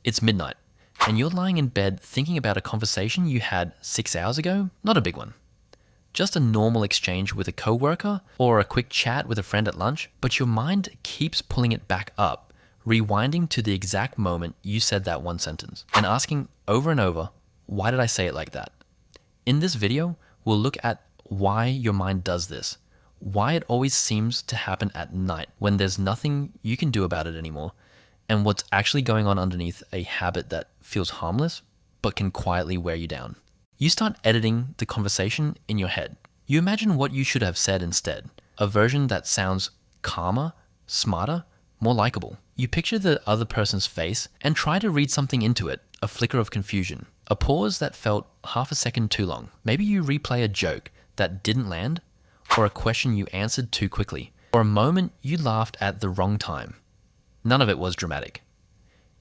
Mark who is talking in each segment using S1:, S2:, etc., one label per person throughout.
S1: It's midnight, and you're lying in bed thinking about a conversation you had 6 hours ago, not a big one. Just a normal exchange with a coworker or a quick chat with a friend at lunch, but your mind keeps pulling it back up, rewinding to the exact moment you said that one sentence, and asking over and over, why did I say it like that? In this video, we'll look at why your mind does this, why it always seems to happen at night when there's nothing you can do about it anymore, and what's actually going on underneath a habit that feels harmless but can quietly wear you down. You start editing the conversation in your head. You imagine what you should have said instead, a version that sounds calmer, smarter, more likable. You picture the other person's face and try to read something into it, a flicker of confusion, a pause that felt half a second too long. Maybe you replay a joke that didn't land, or a question you answered too quickly, or a moment you laughed at the wrong time. None of it was dramatic.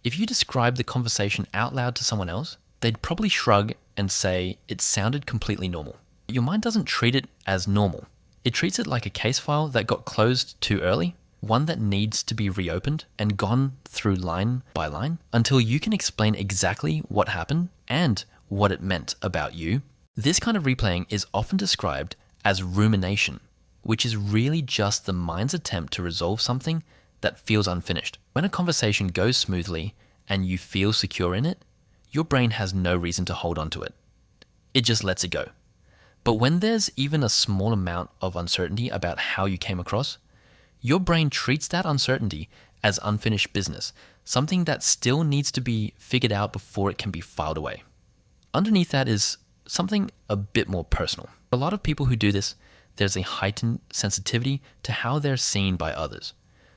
S1: If you describe the conversation out loud to someone else, they'd probably shrug and say it sounded completely normal. Your mind doesn't treat it as normal. It treats it like a case file that got closed too early, one that needs to be reopened and gone through line by line until you can explain exactly what happened and what it meant about you. This kind of replaying is often described as rumination, which is really just the mind's attempt to resolve something that feels unfinished. When a conversation goes smoothly and you feel secure in it, your brain has no reason to hold on to it. It just lets it go. But when there's even a small amount of uncertainty about how you came across, your brain treats that uncertainty as unfinished business, something that still needs to be figured out before it can be filed away. Underneath that is something a bit more personal. For a lot of people who do this, there's a heightened sensitivity to how they're seen by others,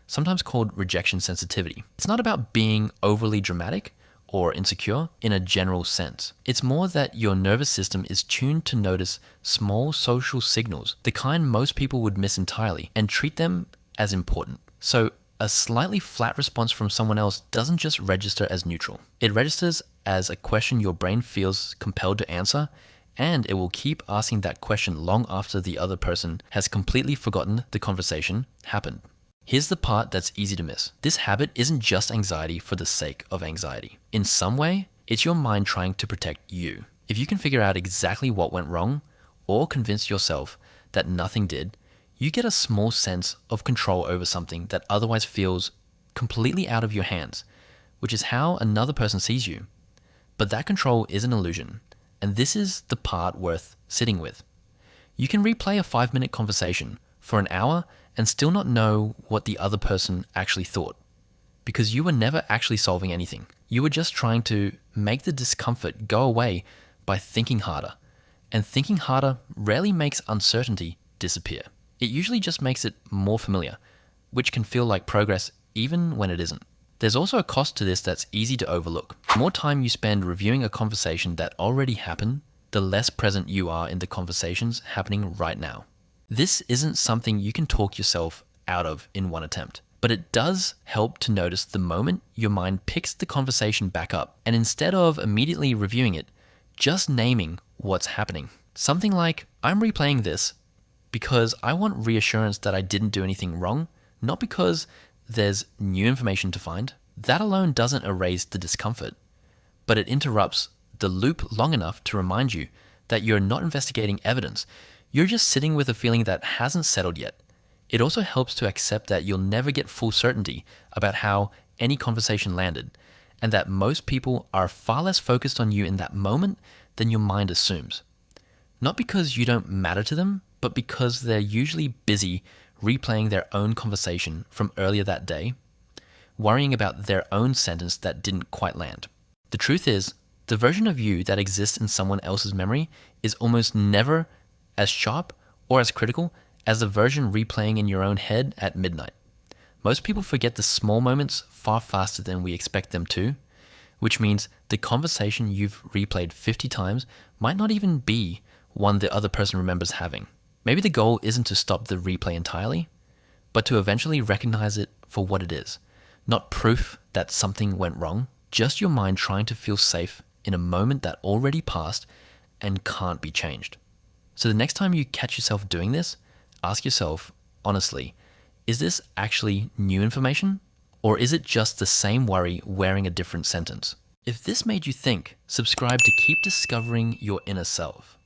S1: sometimes called rejection sensitivity. It's not about being overly dramatic or insecure in a general sense. It's more that your nervous system is tuned to notice small social signals, the kind most people would miss entirely, and treat them as important. So a slightly flat response from someone else doesn't just register as neutral. It registers as a question your brain feels compelled to answer, and it will keep asking that question long after the other person has completely forgotten the conversation happened. Here's the part that's easy to miss. This habit isn't just anxiety for the sake of anxiety. In some way, it's your mind trying to protect you. If you can figure out exactly what went wrong, or convince yourself that nothing did, you get a small sense of control over something that otherwise feels completely out of your hands, which is how another person sees you. But that control is an illusion, and this is the part worth sitting with. You can replay a 5-minute conversation for an hour and still not know what the other person actually thought, because you were never actually solving anything. You were just trying to make the discomfort go away by thinking harder, and thinking harder rarely makes uncertainty disappear. It usually just makes it more familiar, which can feel like progress even when it isn't. There's also a cost to this that's easy to overlook. The more time you spend reviewing a conversation that already happened, the less present you are in the conversations happening right now. This isn't something you can talk yourself out of in one attempt, but it does help to notice the moment your mind picks the conversation back up, and instead of immediately reviewing it, just naming what's happening. Something like, I'm replaying this because I want reassurance that I didn't do anything wrong, not because there's new information to find. That alone doesn't erase the discomfort, but it interrupts the loop long enough to remind you that you're not investigating evidence. You're just sitting with a feeling that hasn't settled yet. It also helps to accept that you'll never get full certainty about how any conversation landed, and that most people are far less focused on you in that moment than your mind assumes. Not because you don't matter to them, but because they're usually busy replaying their own conversation from earlier that day, worrying about their own sentence that didn't quite land. The truth is, the version of you that exists in someone else's memory is almost never as sharp or as critical as the version replaying in your own head at midnight. Most people forget the small moments far faster than we expect them to, which means the conversation you've replayed 50 times might not even be one the other person remembers having. Maybe the goal isn't to stop the replay entirely, but to eventually recognize it for what it is. Not proof that something went wrong, just your mind trying to feel safe in a moment that already passed and can't be changed. So the next time you catch yourself doing this, ask yourself, honestly, is this actually new information Or is it just the same worry wearing a different sentence? If this made you think, subscribe to keep discovering your inner self.